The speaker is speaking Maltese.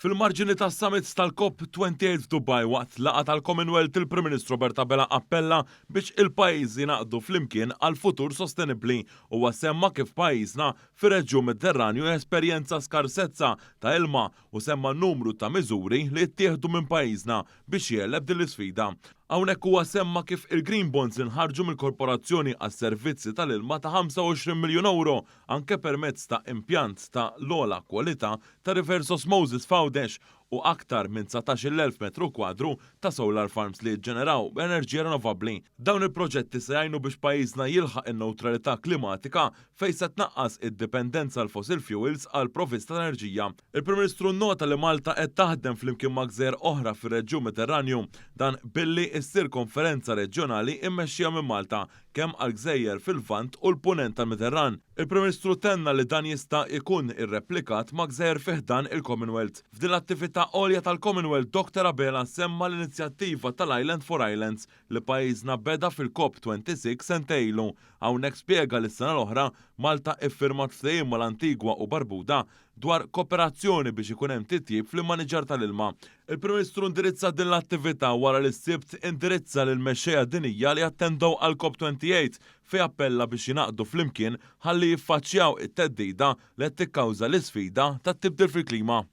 Fil-marġini tas-summits tal-COP28 f'Dubai waqt laqgħa tal-Commonwealth il-Prim Ministru Bertabella appella biex il-pajjiżi naqdu flimkien għal futur sostenibbli u semma kif pajjiżna fir-Reġjun Mediterranju esperjenza skarsezza ta' ilma u semma numru ta' miżuri li ttieħdu minn pajjiżna biex jeleb din l-isfida. Hawnhekk huwa semma kif il-Green Bonds inħarġu mill-Korporazzjoni għas-Servizzi tal-Ilma ta' 25 miljun euro anke permezz ta' impjant ta' l-ogħla kwalità ta' reverse osmosis f'Għawdex u aktar minn 19,000 metru kwadru ta' solar farms li jġeneraw enerġija rinnovabbli. Dawn il-proġetti se jgħinu biex pajjiżna jilħaq in-newtralità klimatika fejn se tnaqqas id-dipendenza għal fossil fuels għal provvista ta' enerġija. Il-Prim Ministru nnota li Malta qed taħdem flimkien ma' gżejjer oħra fir-Reġjun Mediterranju dan billi ssir konferenza reġjonali mmexxija minn Malta kemm għal gżejjer fil-Lvant u l-Punent tal-Mediterran. Il-Prim Ministru tenna li dan jista' jkun irreplikat ma' gżejjer fih dan il-Commonwealth. F'din l-attività għolja tal-Commonwealth Dr. Abela semma l-inizjattiva tal-Island for Islands li pajjiżna beda fil-COP26 sentejlu. Hawnhekk spjega li s-sena l-oħra Malta iffirmat ftehim mal-Antigwa u Barbuda dwar kooperazzjoni biex ikun hemm titjib fl-immaniġġar tal-ilma. Il-Prim Ministru indirizza din l-attività wara li s-sibt indirizza lil mexxejja dinija li attendew għal COP28 fejn appella biex jinaqdu flimkien ħalli jiffaċċjaw it-teddida li qed tikkawża l-isfida tat-tibdil fil-klima.